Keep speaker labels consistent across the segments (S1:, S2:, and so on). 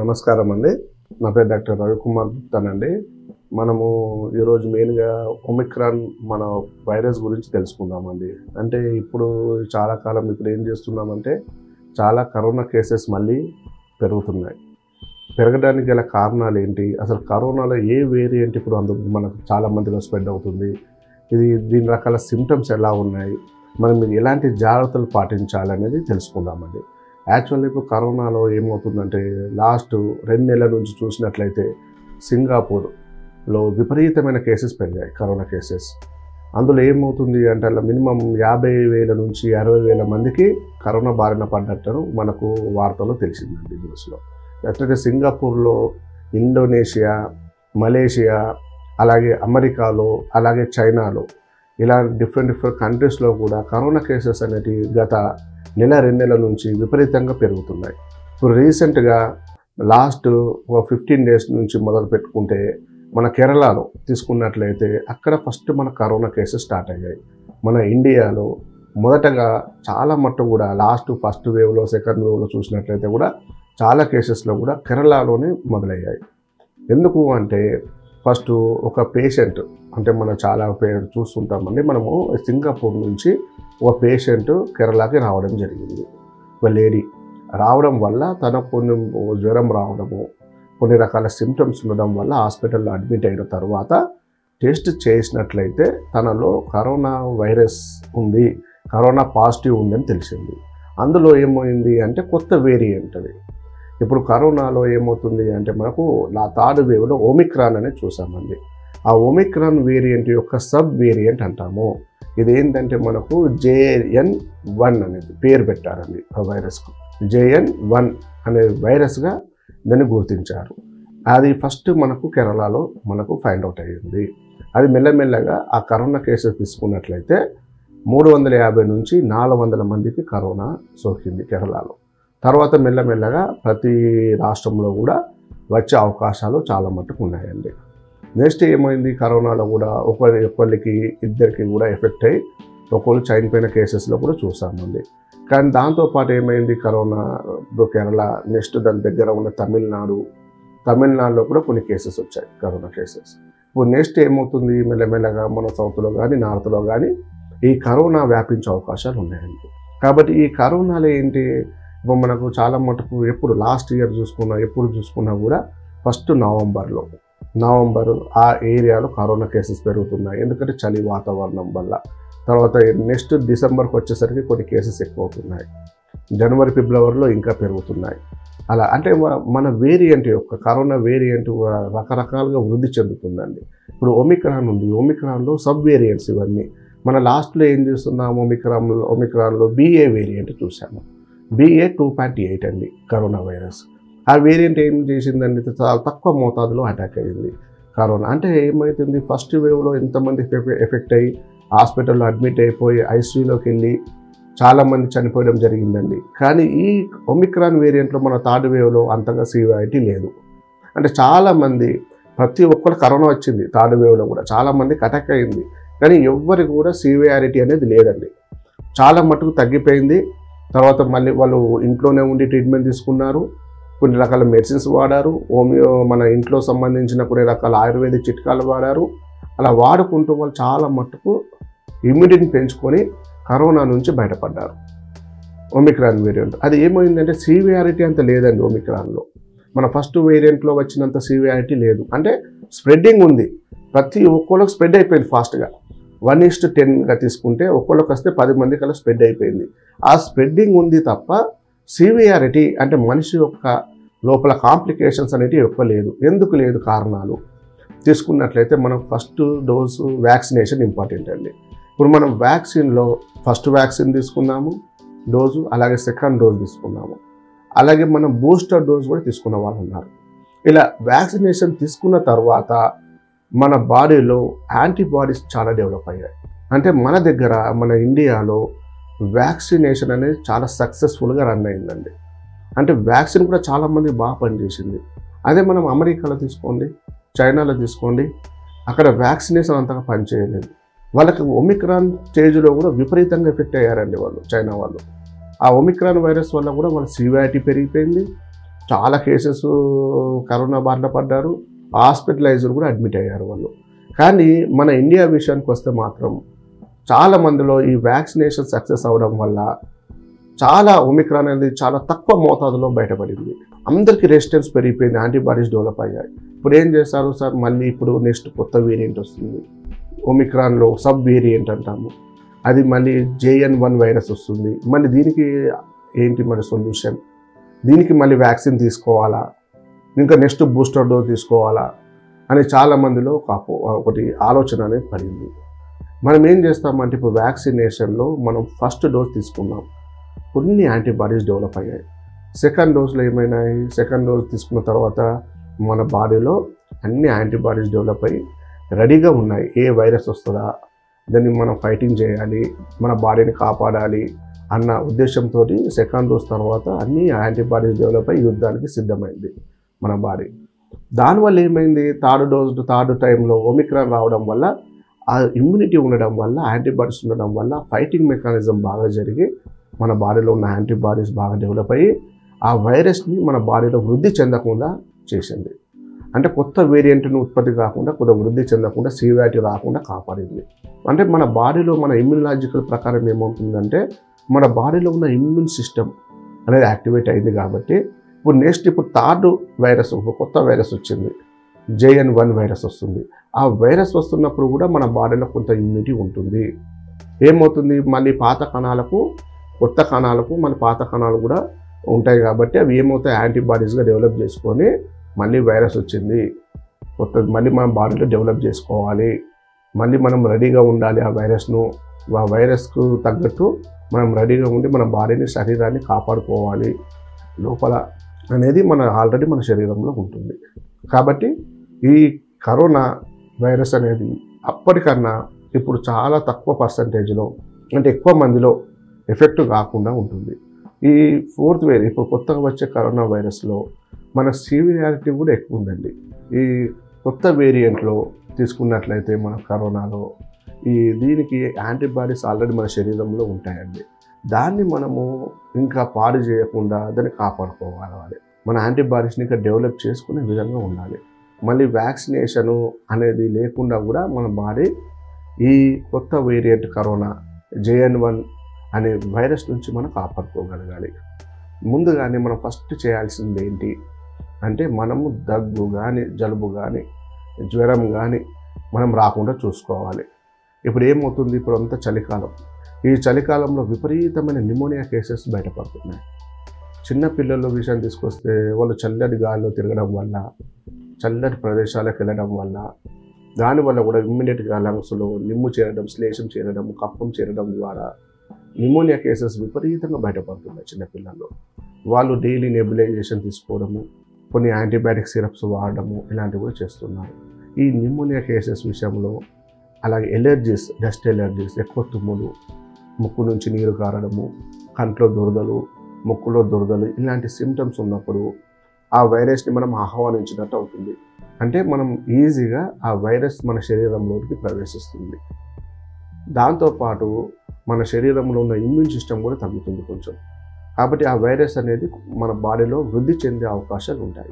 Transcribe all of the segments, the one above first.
S1: నమస్కారం అండి. నా పేరు డాక్టర్ రవికుమార్ గుప్తానండి. మనము ఈరోజు మెయిన్గా ఒమిక్రాన్ మన వైరస్ గురించి తెలుసుకుందామండి. అంటే ఇప్పుడు చాలా కాలం ఇప్పుడు ఏం చేస్తున్నామంటే చాలా కరోనా కేసెస్ మళ్ళీ పెరుగుతున్నాయి. పెరగడానికి గల కారణాలు ఏంటి, అసలు కరోనాలో ఏ వేరియంట్ ఇప్పుడు మనకు చాలా మందిలో స్ప్రెడ్ అవుతుంది, దీని రకాల సిమ్టమ్స్ ఎలా ఉన్నాయి, మనం ఎలాంటి జాగ్రత్తలు పాటించాలనేది తెలుసుకుందామండి. యాక్చువల్లీ ఇప్పుడు కరోనాలో ఏమవుతుందంటే లాస్ట్ 2 నెలల నుంచి చూసినట్లయితే సింగపూర్లో విపరీతమైన కేసెస్ పెరిగాయి, కరోనా కేసెస్. అందులో ఏమవుతుంది అంటే అలా మినిమం 50,000 నుంచి 60,000 మందికి కరోనా బారిన పడ్డట్టు మనకు వార్తల్లో తెలిసిందండి, న్యూస్లో. అట్లయితే సింగపూర్లో, ఇండోనేషియా, మలేషియా, అలాగే అమెరికాలో, అలాగే చైనాలో ఇలా డిఫరెంట్ కంట్రీస్లో కూడా కరోనా కేసెస్ అనేటివి గత 1-2 నెలల నుంచి విపరీతంగా పెరుగుతున్నాయి. ఇప్పుడు రీసెంట్గా లాస్ట్ 15 డేస్ నుంచి మొదలు పెట్టుకుంటే మన కేరళలో తీసుకున్నట్లయితే అక్కడ ఫస్ట్ మన కరోనా కేసెస్ స్టార్ట్ అయ్యాయి. మన ఇండియాలో మొదటగా చాలా మట్టు కూడా ఫస్ట్ వేవ్లో, సెకండ్ వేవ్లో చూసినట్లయితే కూడా చాలా కేసెస్లో కూడా కేరళలోనే మొదలయ్యాయి. ఎందుకు అంటే ఫస్ట్ ఒక పేషెంట్, అంటే మనం చాలా పేరు చూస్తుంటామండి, మనము సింగపూర్ నుంచి ఒక పేషెంట్ కేరళకి రావడం జరిగింది. ఒక లేడీ రావడం వల్ల తనకు కొన్ని జ్వరం రావడము, కొన్ని రకాల సిమ్టమ్స్ ఉండడం వల్ల హాస్పిటల్లో అడ్మిట్ అయిన తర్వాత టెస్ట్ చేసినట్లయితే తనలో కరోనా వైరస్ ఉంది, కరోనా పాజిటివ్ ఉందని తెలిసింది. అందులో ఏమైంది అంటే కొత్త వేరియంట్ అది. ఇప్పుడు కరోనాలో ఏమవుతుంది అంటే మనకు థర్డ్ వేవ్లో ఒమిక్రాన్ అనేది చూసామండి. ఆ ఒమిక్రాన్ వేరియంట్ యొక్క సబ్ వేరియంట్ అంటాము. ఇది ఏంటంటే మనకు JN.1 అనేది పేరు పెట్టారండి ఆ వైరస్కు. JN.1 అనే వైరస్గా దాన్ని గుర్తించారు. అది ఫస్ట్ మనకు కేరళలో మనకు ఫైండ్ అవుట్ అయ్యింది. అది మెల్లమెల్లగా ఆ కరోనా కేసెస్ తీసుకున్నట్లయితే 350 నుంచి 400 మందికి కరోనా సోకింది కేరళలో. తర్వాత మెల్లమెల్లగా ప్రతి రాష్ట్రంలో కూడా వచ్చే అవకాశాలు చాలా మట్టుకు ఉన్నాయండి. నెక్స్ట్ ఏమైంది, కరోనాలో కూడా ఒకరికి ఇద్దరికి కూడా ఎఫెక్ట్ అయ్యి ఒకళ్ళు చనిపోయిన కేసెస్లో కూడా చూసామండి. కానీ దాంతోపాటు ఏమైంది, కరోనా కేరళ, నెక్స్ట్ దాని దగ్గర ఉన్న తమిళనాడులో కూడా కొన్ని కేసెస్ వచ్చాయి, కరోనా కేసెస్. ఇప్పుడు నెక్స్ట్ ఏమవుతుంది, మెల్లమెల్లగా మన సౌత్లో కానీ నార్త్లో కానీ ఈ కరోనా వ్యాపించే అవకాశాలు ఉన్నాయండి. కాబట్టి ఈ కరోనాలో ఏంటి, ఇప్పుడు మనకు చాలా మటుకు ఎప్పుడు లాస్ట్ ఇయర్ ఎప్పుడు చూసుకున్నా కూడా ఫస్ట్ నవంబర్ ఆ ఏరియాలో కరోనా కేసెస్ పెరుగుతున్నాయి. ఎందుకంటే చలి వాతావరణం వల్ల. తర్వాత నెక్స్ట్ డిసెంబర్కి వచ్చేసరికి కొన్ని కేసెస్ ఎక్కువ అవుతున్నాయి. జనవరి, ఫిబ్రవరిలో ఇంకా పెరుగుతున్నాయి. అలా అంటే మన వేరియంట్ యొక్క కరోనా వేరియంట్ రకరకాలుగా వృద్ధి చెందుతుందండి. ఇప్పుడు ఒమిక్రాన్ ఉంది, ఒమిక్రాన్లో సబ్ వేరియంట్స్ ఇవన్నీ. మన లాస్ట్లో ఏం చూస్తున్నాము, ఒమిక్రాన్లో BA వేరియంట్ చూసాము. BA 2.8 అండి కరోనా వైరస్. ఆ వేరియంట్ ఏం చేసిందండి, చాలా తక్కువ మోతాదులో అటాక్ అయ్యింది కరోనా. అంటే ఏమవుతుంది, ఫస్ట్ వేవ్లో ఎంతమంది ఎఫెక్ట్ అయ్యి హాస్పిటల్లో అడ్మిట్ అయిపోయి ఐసీయూలోకి వెళ్ళి చాలామంది చనిపోవడం జరిగిందండి. కానీ ఈ ఒమిక్రాన్ వేరియంట్లో మన థర్డ్ వేవ్లో అంతగా సివియారిటీ లేదు. అంటే చాలామంది, ప్రతి ఒక్కరు కరోనా వచ్చింది థర్డ్ వేవ్లో కూడా, చాలామందికి అటాక్ అయింది. కానీ ఎవ్వరికి కూడా సివియారిటీ అనేది లేదండి. చాలా మటుకు తగ్గిపోయింది. తర్వాత మళ్ళీ వాళ్ళు ఇంట్లోనే ఉండి ట్రీట్మెంట్ తీసుకున్నారు, కొన్ని రకాల మెడిసిన్స్ వాడారు, మన ఇంట్లో సంబంధించిన కొన్ని రకాల ఆయుర్వేదిక్ చిట్కాలు వాడారు. అలా వాడుకుంటూ వాళ్ళు చాలా మట్టుకు ఇమ్యూనిటీని పెంచుకొని కరోనా నుంచి బయటపడ్డారు. ఒమిక్రాన్ వేరియంట్ అది ఏమైందంటే సివియారిటీ అంత లేదండి ఒమిక్రాన్లో. మన ఫస్ట్ వేరియంట్లో వచ్చినంత సివియారిటీ లేదు. అంటే స్ప్రెడ్డింగ్ ఉంది, ప్రతి ఒక్కళ్ళకి స్ప్రెడ్ అయిపోయింది ఫాస్ట్గా. 1:10గా తీసుకుంటే ఒక్కళ్ళకి వస్తే 10 మంది కల్లా స్ప్రెడ్ అయిపోయింది. ఆ స్ప్రెడ్డింగ్ ఉంది తప్ప సివియారిటీ అంటే మనిషి యొక్క లోపల కాంప్లికేషన్స్ అనేటివి ఎక్కువ లేదు. ఎందుకు లేదు కారణాలు తీసుకున్నట్లయితే మనం ఫస్ట్ డోసు వ్యాక్సినేషన్ ఇంపార్టెంట్ అండి. ఇప్పుడు మనం వ్యాక్సిన్లో ఫస్ట్ వ్యాక్సిన్ తీసుకున్నాము డోసు, అలాగే సెకండ్ డోస్ తీసుకున్నాము, అలాగే మనం బూస్టర్ డోస్ కూడా తీసుకున్న వాళ్ళు ఉన్నారు. ఇలా వ్యాక్సినేషన్ తీసుకున్న తర్వాత మన బాడీలో యాంటీబాడీస్ చాలా డెవలప్ అయ్యాయి. అంటే మన దగ్గర మన ఇండియాలో వ్యాక్సినేషన్ అనేది చాలా సక్సెస్ఫుల్గా రన్ అయిందండి. అంటే వ్యాక్సిన్ కూడా చాలామంది బాగా పనిచేసింది. అదే మనం అమెరికాలో తీసుకోండి, చైనాలో తీసుకోండి, అక్కడ వ్యాక్సినేషన్ అంతగా పనిచేయలేదు. వాళ్ళకి ఒమిక్రాన్ స్టేజ్లో కూడా విపరీతంగా ఎఫెక్ట్ అయ్యారండి వాళ్ళు, చైనా వాళ్ళు. ఆ ఒమిక్రాన్ వైరస్ వల్ల కూడా వాళ్ళ సివియారిటీ పెరిగిపోయింది, చాలా కేసెస్ కరోనా బారిన పడ్డారు, హాస్పిటలైజ్డ్ కూడా అడ్మిట్ అయ్యారు వాళ్ళు. కానీ మన ఇండియా విషయానికి వస్తే మాత్రం చాలా మందిలో ఈ వ్యాక్సినేషన్ సక్సెస్ అవ్వడం వల్ల చాలా ఒమిక్రాన్ అనేది చాలా తక్కువ మోతాదులో బయటపడింది. అందరికీ రెసిస్టెన్స్ పెరిగిపోయింది, యాంటీబాడీస్ డెవలప్ అయ్యాయి. ఇప్పుడు ఏం చేస్తారు సార్, మళ్ళీ ఇప్పుడు నెక్స్ట్ కొత్త వేరియంట్ వస్తుంది, ఒమిక్రాన్లో సబ్ వేరియంట్ అంటాము, అది మళ్ళీ JN.1 వైరస్ వస్తుంది. మళ్ళీ దీనికి ఏంటి మన సొల్యూషన్, దీనికి మళ్ళీ వ్యాక్సిన్ తీసుకోవాలా, ఇంకా నెక్స్ట్ బూస్టర్ డోస్ తీసుకోవాలా అని చాలామందిలో ఒకటి ఆలోచన అనేది పడింది. మనం ఏం చేస్తామంటే ఇప్పుడు వ్యాక్సినేషన్లో మనం ఫస్ట్ డోస్ తీసుకున్నాం, కొన్ని యాంటీబాడీస్ డెవలప్ అయ్యాయి. సెకండ్ డోస్లో ఏమైనాయి, సెకండ్ డోస్ తీసుకున్న తర్వాత మన బాడీలో అన్ని యాంటీబాడీస్ డెవలప్ అయ్యి రెడీగా ఉన్నాయి. ఏ వైరస్ వస్తుందా దాన్ని మనం ఫైటింగ్ చేయాలి, మన బాడీని కాపాడాలి అన్న ఉద్దేశంతో సెకండ్ డోస్ తర్వాత అన్ని యాంటీబాడీస్ డెవలప్ అయ్యి యుద్ధానికి సిద్ధమైంది మన బాడీ. దానివల్ల ఏమైంది, థర్డ్ టైంలో ఒమిక్రాన్ రావడం వల్ల ఆ ఇమ్యూనిటీ ఉండడం వల్ల, యాంటీబాడీస్ ఉండడం వల్ల ఫైటింగ్ మెకానిజం బాగా జరిగి మన బాడీలో ఉన్న యాంటీబాడీస్ బాగా డెవలప్ అయ్యి ఆ వైరస్ని మన బాడీలో వృద్ధి చెందకుండా చేసింది. అంటే కొత్త వేరియంట్ను ఉత్పత్తి కాకుండా, కొత్త వృద్ధి చెందకుండా, సివియారిటీ రాకుండా కాపాడింది. అంటే మన బాడీలో మన ఇమ్యూనలాజికల్ ప్రకారం ఏమవుతుందంటే మన బాడీలో ఉన్న ఇమ్యూన్ సిస్టమ్ అనేది యాక్టివేట్ అయింది. కాబట్టి ఇప్పుడు థర్డ్ వైరస్, కొత్త వైరస్ వచ్చింది, JN.1 వైరస్ వస్తుంది. ఆ వైరస్ వస్తున్నప్పుడు కూడా మన బాడీలో కొంత ఇమ్యూనిటీ ఉంటుంది. ఏమవుతుంది, మళ్ళీ పాత కణాలకు కొత్త కణాలకు మళ్ళీ పాత కణాలు కూడా ఉంటాయి. కాబట్టి అవి ఏమవుతాయి, యాంటీబాడీస్గా డెవలప్ చేసుకొని మళ్ళీ వైరస్ వచ్చింది, మళ్ళీ మనం బాడీలో డెవలప్ చేసుకోవాలి, మళ్ళీ మనం రెడీగా ఉండాలి. ఆ వైరస్కు తగ్గట్టు మనం రెడీగా ఉండి మన బాడీని, శరీరాన్ని కాపాడుకోవాలి లోపల అనేది ఆల్రెడీ మన శరీరంలో ఉంటుంది. కాబట్టి ఈ కరోనా వైరస్ అనేది అప్పటికన్నా ఇప్పుడు చాలా తక్కువ పర్సంటేజ్లో, అంటే ఎక్కువ మందిలో ఎఫెక్ట్ కాకుండా ఉంటుంది. ఈ ఫోర్త్ వేరియంట్, ఇప్పుడు కొత్తగా వచ్చే కరోనా వైరస్లో మన సివియారిటీ కూడా ఎక్కువ ఉందండి. ఈ కొత్త వేరియంట్లో తీసుకున్నట్లయితే మన కరోనాలో దీనికి యాంటీబాడీస్ ఆల్రెడీ మన శరీరంలో ఉంటాయండి. దాన్ని మనము ఇంకా పాడు చేయకుండా దాన్ని కాపాడుకోవాలి. మన యాంటీబాడీస్ని ఇంకా డెవలప్ చేసుకునే విధంగా ఉండాలి. మళ్ళీ వ్యాక్సినేషను అనేది లేకుండా కూడా మన బాడీ ఈ కొత్త వేరియంట్ కరోనా JN.1 అనే వైరస్ నుంచి మనం కాపాడుకోగలగాలి. ముందుగానే మనం ఫస్ట్ చేయాల్సింది ఏంటి అంటే మనము దగ్గు కానీ, జలుబు కానీ, జ్వరం కానీ మనం రాకుండా చూసుకోవాలి. ఇప్పుడు ఏమవుతుంది, ఇప్పుడు అంతా చలికాలం. ఈ చలికాలంలో విపరీతమైన న్యూమోనియా కేసెస్ బయటపడుతున్నాయి. చిన్నపిల్లల విషయం తీసుకొస్తే వాళ్ళు చల్లటి గాలిలో తిరగడం వల్ల, చల్లటి ప్రదేశాలకు వెళ్ళడం వల్ల, దానివల్ల కూడా ఇమ్మీడియట్గా లంగ్స్లో నిమ్ము చేరడం, శ్లేషం చేరడం, కఫం చేరడం ద్వారా న్యూమోనియా కేసెస్ విపరీతంగా బయటపడుతున్నాయి చిన్నపిల్లల్లో. వాళ్ళు డైలీ నెబులైజేషన్ తీసుకోవడము, కొన్ని యాంటీబయాటిక్ సిరప్స్ వాడడము ఇలాంటివి కూడా చేస్తున్నారు. ఈ న్యూమోనియా కేసెస్ విషయంలో అలాగే ఎలర్జీస్, డస్ట్ ఎలర్జీస్, ఎక్కువ తుమ్ములు, ముక్కు నుంచి నీరు కారడము, కంట్లో దురదలు, ముక్కులో దురదలు ఇలాంటి సిమ్టమ్స్ ఉన్నప్పుడు ఆ వైరస్ని మనం ఆహ్వానించినట్టు అవుతుంది. అంటే మనం ఈజీగా ఆ వైరస్ మన శరీరంలోకి ప్రవేశిస్తుంది. దాంతోపాటు మన శరీరంలో ఉన్న ఇమ్యూన్ సిస్టమ్ కూడా తగ్గుతుంది కొంచెం. కాబట్టి ఆ వైరస్ అనేది మన బాడీలో వృద్ధి చెందే అవకాశాలు ఉంటాయి.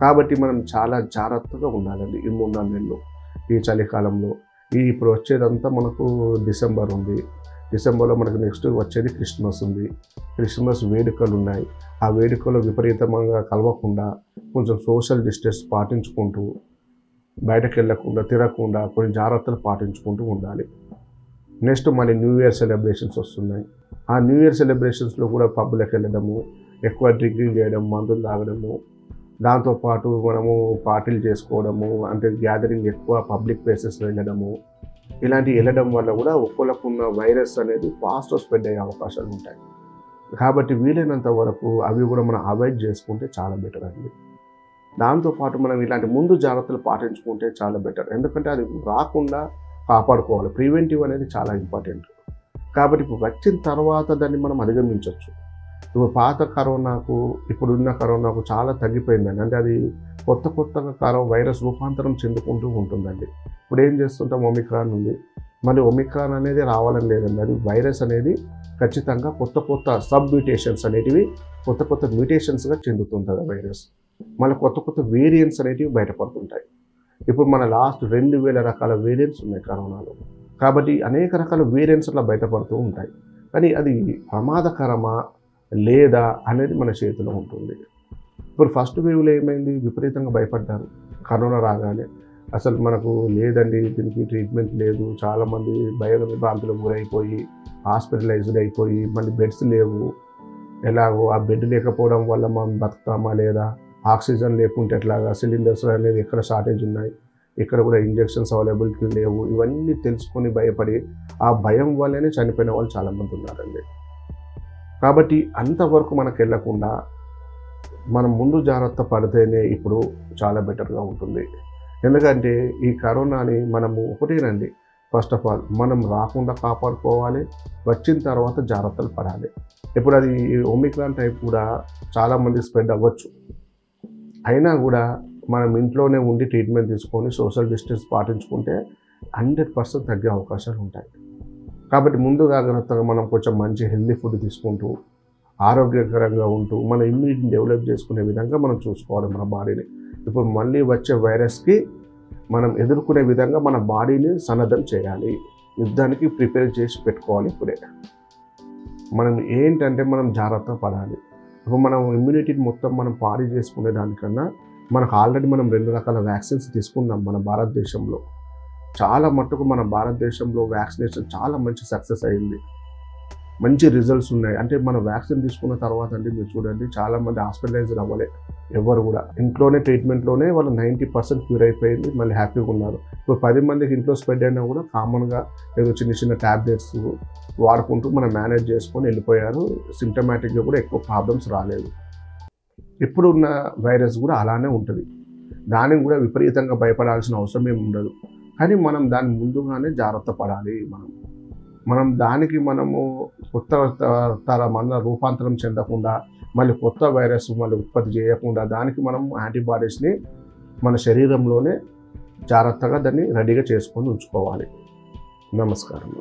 S1: కాబట్టి మనం చాలా జాగ్రత్తగా ఉండాలండి ఈ 3-4 నెలలు. ఈ చలికాలంలో ఇప్పుడు వచ్చేదంతా మనకు డిసెంబర్ ఉంది. డిసెంబర్లో మనకు నెక్స్ట్ వచ్చేది క్రిస్మస్ ఉంది. క్రిస్మస్ వేడుకలు ఉన్నాయి. ఆ వేడుకలో విపరీతంగా కలవకుండా కొంచెం సోషల్ డిస్టెన్స్ పాటించుకుంటూ, బయటకు వెళ్ళకుండా, తిరగకుండా కొన్ని జాగ్రత్తలు పాటించుకుంటూ ఉండాలి. నెక్స్ట్ మళ్ళీ న్యూ ఇయర్ సెలబ్రేషన్స్ వస్తున్నాయి. ఆ న్యూ ఇయర్ సెలబ్రేషన్స్లో కూడా పబ్లకు వెళ్ళడము, ఎక్కువ డ్రింకింగ్ చేయడం, మందులు తాగడము, దాంతోపాటు మనము పార్టీలు చేసుకోవడము, అంటే గ్యాదరింగ్ ఎక్కువ పబ్లిక్ ప్లేసెస్లో వెళ్ళడము, ఇలాంటివి వెళ్ళడం వల్ల కూడా ఒక్కొక్కకున్న వైరస్ అనేది ఫాస్ట్గా స్ప్రెడ్ అయ్యే అవకాశాలు ఉంటాయి. కాబట్టి వీలైనంత వరకు అవి కూడా మనం అవాయిడ్ చేసుకుంటే చాలా బెటర్ అండి. దాంతోపాటు మనం ఇలాంటి ముందు జాగ్రత్తలు పాటించుకుంటే చాలా బెటర్. ఎందుకంటే అది రాకుండా కాపాడుకోవాలి. ప్రివెంటివ్ అనేది చాలా ఇంపార్టెంట్. కాబట్టి ఇప్పుడు వచ్చిన తర్వాత దాన్ని మనం అధిగమించవచ్చు. ఇప్పుడు పాత కరోనాకు ఇప్పుడున్న కరోనాకు చాలా తగ్గిపోయిందండి. అంటే అది కొత్తగా వైరస్ రూపాంతరం చెందుకుంటూ ఉంటుందండి. ఇప్పుడు ఏం చేస్తుంటాం, ఒమిక్రాన్ ఉంది, మళ్ళీ ఒమిక్రాన్ అనేది రావాలని లేదండి. అది వైరస్ అనేది ఖచ్చితంగా కొత్త సబ్ మ్యూటేషన్స్ అనేటివి కొత్త మ్యూటేషన్స్గా చెందుతుంటుంది వైరస్. మళ్ళీ కొత్త వేరియంట్స్ అనేటివి బయటపడుతుంటాయి. ఇప్పుడు మన లాస్ట్ 2000 రకాల వేరియంట్స్ ఉన్నాయి కరోనాలో. కాబట్టి అనేక రకాల వేరియంట్స్ అట్లా బయటపడుతూ ఉంటాయి. కానీ అది ప్రమాదకరమా లేదా అనేది మన చేతిలో ఉంటుంది. ఇప్పుడు ఫస్ట్ వేవ్లో ఏమైంది, విపరీతంగా భయపడ్డారు కరోనా రాగానే. అసలు మనకు లేదండి, దీనికి ట్రీట్మెంట్ లేదు, చాలామంది భయాందోళనకు గురైపోయి హాస్పిటలైజ్డ్ అయిపోయి మళ్ళీ బెడ్స్ లేవు, ఎలాగో ఆ బెడ్ లేకపోవడం వల్ల మనం బతుకుతామా లేదా, ఆక్సిజన్ లేకుంటే ఎట్లాగా, సిలిండర్స్ అనేది ఎక్కడ షార్టేజ్ ఉన్నాయి, ఇక్కడ కూడా ఇంజెక్షన్స్ అవైలబిలిటీ లేవు, ఇవన్నీ తెలుసుకొని భయపడి ఆ భయం వల్లనే చనిపోయిన వాళ్ళు చాలామంది ఉన్నారండి. కాబట్టి అంతవరకు మనకు వెళ్ళకుండా మనం ముందు జాగ్రత్త పడితేనే ఇప్పుడు చాలా బెటర్గా ఉంటుంది. ఎందుకంటే ఈ కరోనాని మనము ఒకటేనండి, ఫస్ట్ ఆఫ్ ఆల్ మనం రాకుండా కాపాడుకోవాలి, వచ్చిన తర్వాత జాగ్రత్తలు పడాలి. ఇప్పుడు అది ఒమిక్రాన్ టైప్ కూడా చాలామంది స్ప్రెడ్ అవ్వచ్చు. అయినా కూడా మనం ఇంట్లోనే ఉండి ట్రీట్మెంట్ తీసుకొని సోషల్ డిస్టెన్స్ పాటించుకుంటే 100% తగ్గే అవకాశాలు ఉంటాయి. కాబట్టి ముందు జాగ్రత్తగా మనం కొంచెం మంచి హెల్దీ ఫుడ్ తీసుకుంటూ ఆరోగ్యకరంగా ఉంటూ మన ఇమ్యూనిటీని డెవలప్ చేసుకునే విధంగా మనం చూసుకోవాలి మన బాడీని. ఇప్పుడు మళ్ళీ వచ్చే వైరస్కి మనం ఎదుర్కొనే విధంగా మన బాడీని సన్నద్ధం చేయాలి, యుద్ధానికి ప్రిపేర్ చేసి పెట్టుకోవాలి. ఇప్పుడే మనం ఏంటంటే మనం జాగ్రత్త పడాలి. ఇప్పుడు మనం ఇమ్యూనిటీని మొత్తం మనం పాడి చేసుకునే దానికన్నా మనకు ఆల్రెడీ మనం 2 రకాల వ్యాక్సిన్స్ తీసుకున్నాం మన భారతదేశంలో. చాలా మట్టుకు మన భారతదేశంలో వ్యాక్సినేషన్ చాలా మంచి సక్సెస్ అయింది, మంచి రిజల్ట్స్ ఉన్నాయి. అంటే మన వ్యాక్సిన్ తీసుకున్న తర్వాత అండి మీరు చూడండి, చాలామంది హాస్పిటలైజ్డ్ అవ్వలే, ఎవరు కూడా ఇంట్లోనే ట్రీట్మెంట్లోనే వాళ్ళు 90% క్యూర్ అయిపోయింది, మళ్ళీ హ్యాపీగా ఉన్నారు. ఇప్పుడు 10 మందికి ఇంట్లో స్ప్రెడ్ అయినా కూడా కామన్గా ఏదో చిన్న ట్యాబ్లెట్స్ వాడుకుంటూ మనం మేనేజ్ చేసుకొని వెళ్ళిపోయారు. సిమ్టమాటిక్గా కూడా ఎక్కువ ప్రాబ్లమ్స్ రాలేదు. ఇప్పుడున్న వైరస్ కూడా అలానే ఉంటుంది, దానికి కూడా విపరీతంగా భయపడాల్సిన అవసరం ఏమి ఉండదు. కానీ మనం దాని ముందుగానే జాగ్రత్త పడాలి. మనం దానికి మనము కొత్త తరమన్న రూపాంతరం చెందకుండా మళ్ళీ కొత్త వైరస్ మళ్ళీ ఉత్పత్తి చేయకుండా దానికి మనం యాంటీబాడీస్ని మన శరీరంలోనే జాగ్రత్తగా దాన్ని రెడీగా చేసుకొని ఉంచుకోవాలి. నమస్కారం.